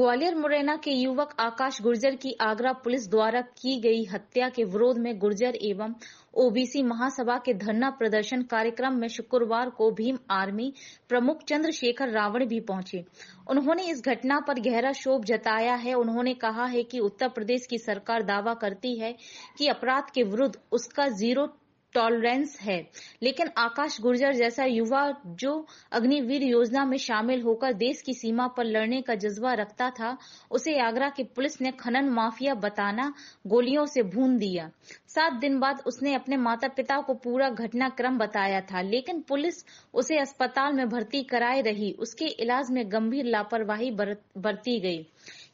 ग्वालियर मुरैना के युवक आकाश गुर्जर की आगरा पुलिस द्वारा की गई हत्या के विरोध में गुर्जर एवं ओबीसी महासभा के धरना प्रदर्शन कार्यक्रम में शुक्रवार को भीम आर्मी प्रमुख चंद्रशेखर रावण भी पहुंचे। उन्होंने इस घटना पर गहरा शोक जताया है। उन्होंने कहा है कि उत्तर प्रदेश की सरकार दावा करती है कि अपराध के विरुद्ध उसका जीरो टॉलरेंस है, लेकिन आकाश गुर्जर जैसा युवा जो अग्निवीर योजना में शामिल होकर देश की सीमा पर लड़ने का जज्बा रखता था, उसे आगरा की पुलिस ने खनन माफिया बताना गोलियों से भून दिया। 7 दिन बाद उसने अपने माता पिता को पूरा घटनाक्रम बताया था, लेकिन पुलिस उसे अस्पताल में भर्ती कराए रही। उसके इलाज में गंभीर लापरवाही बरती गई।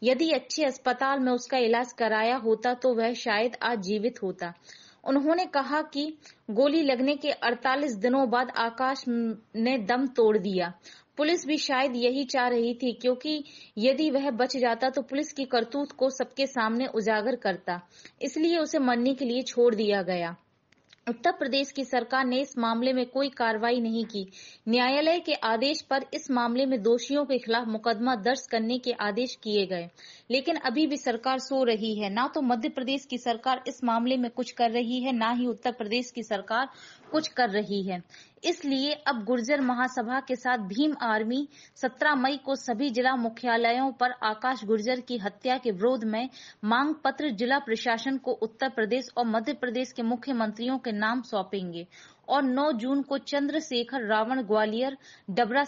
यदि अच्छे अस्पताल में उसका इलाज कराया होता तो वह शायद आज जीवित होता। उन्होंने कहा कि गोली लगने के 48 दिनों बाद आकाश ने दम तोड़ दिया। पुलिस भी शायद यही चाह रही थी, क्योंकि यदि वह बच जाता तो पुलिस की करतूत को सबके सामने उजागर करता, इसलिए उसे मरने के लिए छोड़ दिया गया। उत्तर प्रदेश की सरकार ने इस मामले में कोई कार्रवाई नहीं की। न्यायालय के आदेश पर इस मामले में दोषियों के खिलाफ मुकदमा दर्ज करने के आदेश किए गए, लेकिन अभी भी सरकार सो रही है। ना तो मध्य प्रदेश की सरकार इस मामले में कुछ कर रही है, ना ही उत्तर प्रदेश की सरकार कुछ कर रही है। इसलिए अब गुर्जर महासभा के साथ भीम आर्मी 17 मई को सभी जिला मुख्यालयों पर आकाश गुर्जर की हत्या के विरोध में मांग पत्र जिला प्रशासन को उत्तर प्रदेश और मध्य प्रदेश के मुख्यमंत्रियों के नाम सौंपेंगे और 9 जून को चंद्रशेखर रावण ग्वालियर डबरा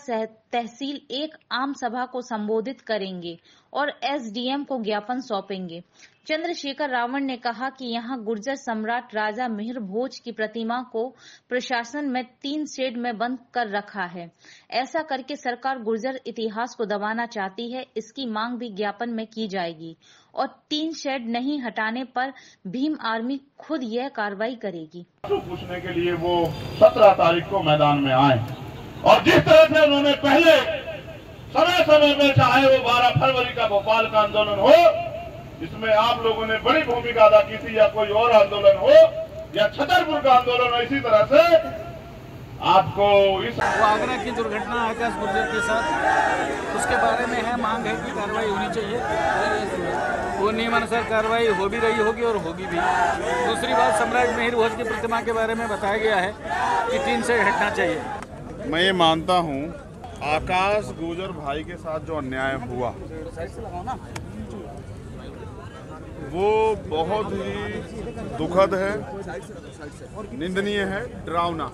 तहसील एक आम सभा को संबोधित करेंगे और एसडीएम को ज्ञापन सौंपेंगे। चंद्रशेखर रावण ने कहा कि यहां गुर्जर सम्राट राजा मिहिर भोज की प्रतिमा को प्रशासन में 3 शेड में बंद कर रखा है। ऐसा करके सरकार गुर्जर इतिहास को दबाना चाहती है। इसकी मांग भी ज्ञापन में की जाएगी और 3 शेड नहीं हटाने पर भीम आर्मी खुद यह कार्रवाई करेगी। पूछने के लिए वो 17 तारीख को मैदान में आए और जिस तरह से उन्होंने पहले समय में, चाहे वो 12 फरवरी का भोपाल का आंदोलन हो, इसमें आप लोगों ने बड़ी भूमिका अदा की थी, या कोई और आंदोलन हो, या छतरपुर का आंदोलन हो, इसी तरह से आपको इस आगरा की दुर्घटना आकाश गुर्जर के साथ उसके बारे में है, मांग है कि कार्रवाई होनी चाहिए। वो नियमानुसार कार्रवाई हो भी रही होगी और होगी भी। दूसरी बात, सम्राट मिहिर भोज की प्रतिमा के बारे में बताया गया है कि 3 से हटना चाहिए। मैं ये मानता हूँ आकाश गुर्जर भाई के साथ जो अन्याय हुआ वो बहुत ही दुखद है, निंदनीय है, डरावना।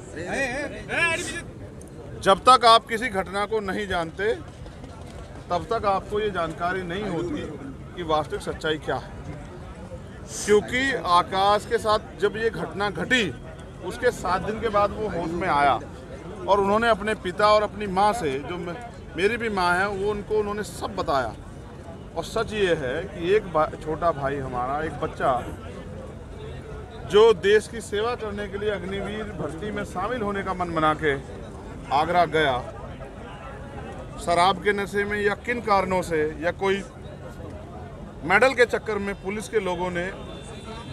जब तक आप किसी घटना को नहीं जानते तब तक आपको ये जानकारी नहीं होती कि वास्तविक सच्चाई क्या है। क्योंकि आकाश के साथ जब ये घटना घटी उसके 7 दिन के बाद वो होश में आया और उन्होंने अपने पिता और अपनी माँ से, जो मेरी भी माँ है, वो उन्होंने सब बताया। और सच ये है कि एक छोटा भाई हमारा, एक बच्चा जो देश की सेवा करने के लिए अग्निवीर भर्ती में शामिल होने का मन बना के आगरा गया, शराब के नशे में या किन कारणों से या कोई मेडल के चक्कर में पुलिस के लोगों ने,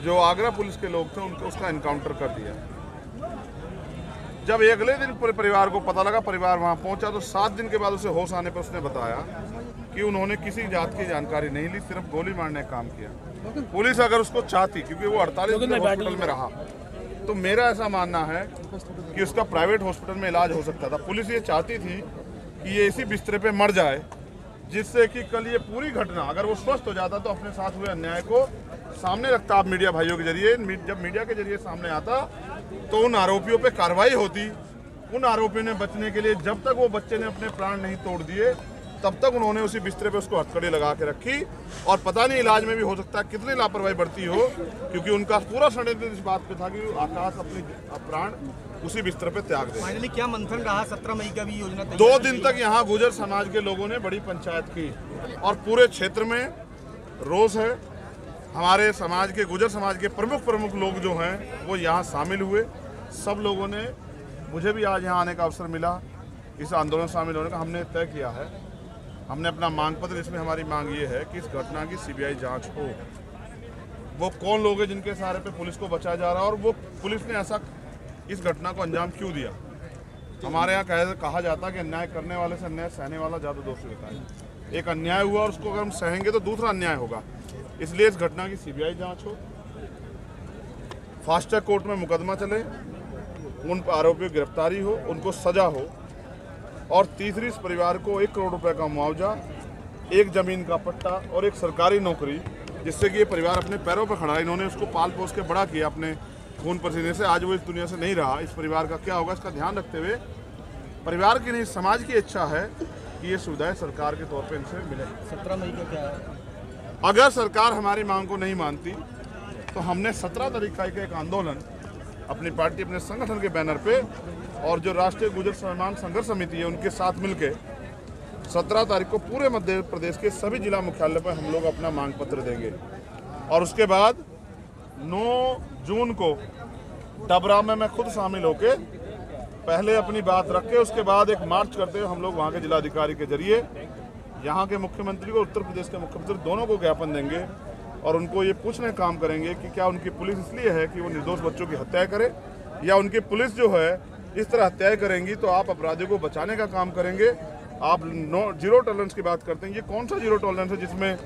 जो आगरा पुलिस के लोग थे, उनको उसका एनकाउंटर कर दिया। जब अगले दिन पूरे परिवार को पता लगा, परिवार वहां पहुंचा, तो 7 दिन के बाद उसे होश आने पर उसने बताया कि उन्होंने किसी जात की जानकारी नहीं ली, सिर्फ गोली मारने का काम किया। पुलिस अगर उसको चाहती, क्योंकि वो 48 दिन हॉस्पिटल में रहा, तो मेरा ऐसा मानना है कि उसका प्राइवेट हॉस्पिटल में इलाज हो सकता था। पुलिस ये चाहती थी कि ये इसी बिस्तरे पे मर जाए, जिससे कि कल ये पूरी घटना, अगर वो स्वस्थ हो जाता तो अपने साथ हुए अन्याय को सामने रखता। आप मीडिया भाइयों के जरिए, जब मीडिया के जरिए सामने आता तो उन आरोपियों पे कार्रवाई होती। उन आरोपियों ने बचने के लिए, जब तक वो बच्चे ने अपने प्राण नहीं तोड़ दिए, तब तक उन्होंने उसी बिस्तरे पे उसको हथकड़ी लगा के रखी। और पता नहीं इलाज में भी हो सकता है कितनी लापरवाही बढ़ती हो, क्योंकि उनका पूरा षड्यंत्र इस बात पे था कि आकाश अपनी प्राण उसी बिस्तर पे त्याग दे। फाइनली क्या मंथन रहा? 17 मई का भी योजना 2 दिन तक यहाँ गुर्जर समाज के लोगों ने बड़ी पंचायत की और पूरे क्षेत्र में रोष है। हमारे समाज के, गुर्जर समाज के प्रमुख लोग जो हैं वो यहाँ शामिल हुए। सब लोगों ने, मुझे भी आज यहाँ आने का अवसर मिला, इस आंदोलन में शामिल होने का। हमने तय किया है, हमने अपना मांग पत्र, इसमें हमारी मांग ये है कि इस घटना की सीबीआई जांच हो। वो कौन लोग हैं जिनके सहारे पे पुलिस को बचाया जा रहा है और वो पुलिस ने ऐसा इस घटना को अंजाम क्यों दिया। हमारे यहाँ कहा जाता है कि अन्याय करने वाले से अन्याय सहने वाला ज़्यादा दोषी होता है। एक अन्याय हुआ और उसको अगर हम सहेंगे तो दूसरा अन्याय होगा। इसलिए इस घटना की सीबीआई जांच हो, फास्ट ट्रैक कोर्ट में मुकदमा चले, उन आरोपियों की गिरफ्तारी हो, उनको सजा हो, और तीसरी इस परिवार को 1 करोड़ रुपए का मुआवजा, एक जमीन का पट्टा और एक सरकारी नौकरी, जिससे कि ये परिवार अपने पैरों पर खड़ा है। इन्होंने उसको पाल पोस के बड़ा किया अपने खून पसीने से। आज वो इस दुनिया से नहीं रहा। इस परिवार का क्या होगा इसका ध्यान रखते हुए परिवार की नहीं समाज की इच्छा है कि ये सुविधाएं सरकार के तौर पे इनसे मिले। 17 मई को क्या है? अगर सरकार हमारी मांग को नहीं मानती तो हमने 17 तारीख का एक आंदोलन अपनी पार्टी, अपने संगठन के बैनर पे और जो राष्ट्रीय गुर्जर स्वाभिमान संघर्ष समिति है उनके साथ मिलकर 17 तारीख को पूरे मध्य प्रदेश के सभी जिला मुख्यालय पर हम लोग अपना मांग पत्र देंगे। और उसके बाद 9 जून को डबरा में मैं खुद शामिल होके पहले अपनी बात रख के उसके बाद एक मार्च करते हुए हम लोग वहाँ के जिलाधिकारी के जरिए यहाँ के मुख्यमंत्री को, उत्तर प्रदेश के मुख्यमंत्री दोनों को ज्ञापन देंगे और उनको ये पूछने काम करेंगे कि क्या उनकी पुलिस इसलिए है कि वो निर्दोष बच्चों की हत्या करे, या उनकी पुलिस जो है इस तरह हत्याएं करेंगी तो आप अपराधियों को बचाने का काम करेंगे। आप जीरो टॉलरेंस की बात करते हैं, ये कौन सा जीरो टॉलरेंस है जिसमें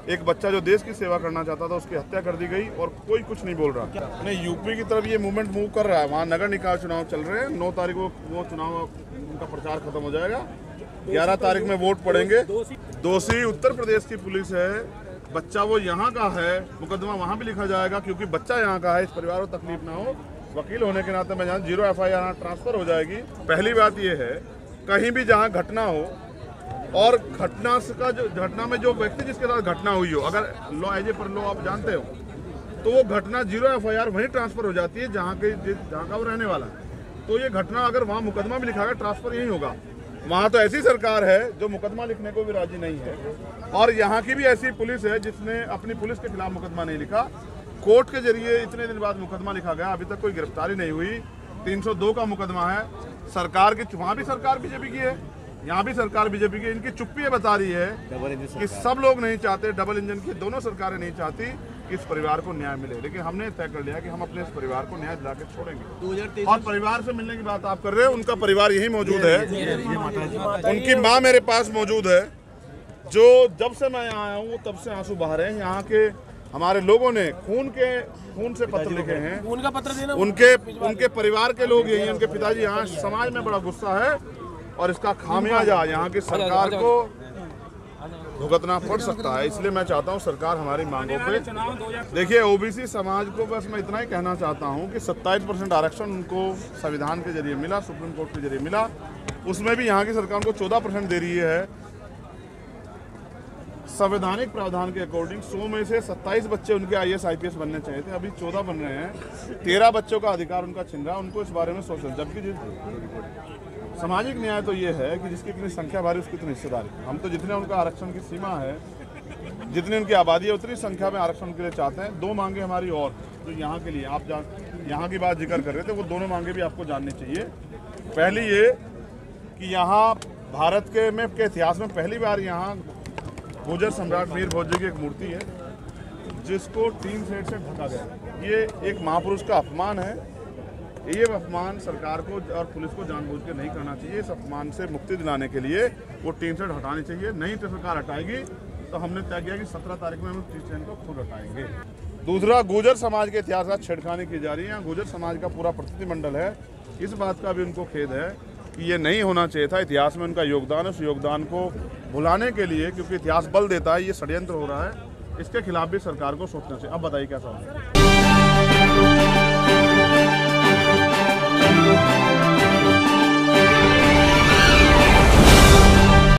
एक बच्चा जो देश की सेवा करना चाहता था उसकी हत्या कर दी गई और कोई कुछ नहीं बोल रहा। नहीं, यूपी की तरफ ये मूवमेंट मूव कर रहा है। वहाँ नगर निकाय चुनाव चल रहे हैं। 9 तारीख को वो चुनाव उनका प्रचार खत्म हो जाएगा। 11 तारीख में वोट पड़ेंगे। दोषी उत्तर प्रदेश की पुलिस है, बच्चा वो यहाँ का है, मुकदमा वहाँ भी लिखा जाएगा क्योंकि बच्चा यहाँ का है। इस परिवार को तकलीफ ना हो, वकील होने के नाते मैं जहाँ 0 FIR ट्रांसफर हो जाएगी। पहली बात ये है, कहीं भी जहाँ घटना हो और घटना में जो व्यक्ति जिसके साथ घटना हुई हो, अगर लॉ एज ए पर लॉ आप जानते हो तो वो घटना 0 FIR वहीं ट्रांसफर हो जाती है जहाँ का वो रहने वाला है। तो ये घटना अगर वहाँ मुकदमा भी लिखा गया ट्रांसफर यही होगा। वहाँ तो ऐसी सरकार है जो मुकदमा लिखने को भी राजी नहीं है, और यहाँ की भी ऐसी पुलिस है जिसने अपनी पुलिस के खिलाफ मुकदमा नहीं लिखा। कोर्ट के जरिए इतने दिन बाद मुकदमा लिखा गया, अभी तक कोई गिरफ्तारी नहीं हुई। 302 का मुकदमा है। सरकार की, वहाँ भी सरकार बीजेपी की है, यहाँ भी सरकार बीजेपी की। इनकी चुप्पी बता रही है कि सब लोग नहीं चाहते, डबल इंजन की दोनों सरकारें नहीं चाहती कि इस परिवार को न्याय मिले। लेकिन हमने तय कर लिया कि हम अपने इस परिवार को न्याय दिला के छोड़ेंगे। और परिवार से मिलने की बात आप कर रहे हो, उनका परिवार यही मौजूद है। उनकी माँ मेरे पास मौजूद है, जो जब से मैं यहाँ आया हूँ तब से आंसू बहा रहे हैं। यहाँ के हमारे लोगों ने खून से पत्र लिखे हैं। उनका पत्र देना, उनके परिवार के लोग यही, उनके पिताजी यहाँ। समाज में बड़ा गुस्सा है और इसका खामियाजा यहाँ की सरकार को भुगतना पड़ सकता है। इसलिए मैं चाहता हूँ सरकार हमारी मांगों पे देखिए। ओबीसी समाज को बस मैं इतना ही कहना चाहता हूँ कि 27% आरक्षण उनको संविधान के जरिए मिला, सुप्रीम कोर्ट के जरिए मिला। उसमें भी यहाँ की सरकार उनको 14% दे रही है। संवैधानिक प्रावधान के अकॉर्डिंग 100 में से 27 बच्चे उनके IAS IPS बनने चाहिए थे, अभी 14 बन रहे हैं। 13 बच्चों का अधिकार उनका छिन रहा है, उनको इस बारे में सोचना। जबकि सामाजिक न्याय तो ये है कि जिसकी इतनी संख्या भारी उसकी इतनी हिस्सेदारी। हम तो जितने उनका आरक्षण की सीमा है, जितनी उनकी आबादी है उतनी संख्या में आरक्षण के लिए चाहते हैं। 2 मांगे हमारी और जो यहाँ के लिए आप यहाँ की बात जिक्र कर रहे थे, वो दोनों मांगे भी आपको जाननी चाहिए। पहली ये कि यहाँ भारत के इतिहास में पहली बार यहाँ गुर्जर सम्राट मीर भोज की एक मूर्ति है जिसको टीन शेड से ढका गया। ये एक महापुरुष का अपमान है। ये अपमान सरकार को और पुलिस को जानबूझ के नहीं करना चाहिए। इस अपमान से मुक्ति दिलाने के लिए वो टीन शेड हटानी चाहिए। नहीं तो सरकार हटाएगी तो हमने तय किया कि 17 तारीख में हम टीन शेड को खुद हटाएंगे। दूसरा, गुर्जर समाज के इतिहास का छेड़खानी की जा रही है। गुर्जर समाज का पूरा प्रतिनिधिमंडल है। इस बात का भी उनको खेद है कि ये नहीं होना चाहिए था। इतिहास में उनका योगदान है, उस योगदान को भुलाने के लिए, क्योंकि इतिहास बल देता है, ये षड्यंत्र हो रहा है। इसके खिलाफ भी सरकार को सोचना चाहिए। अब बताइए क्या सवाल है।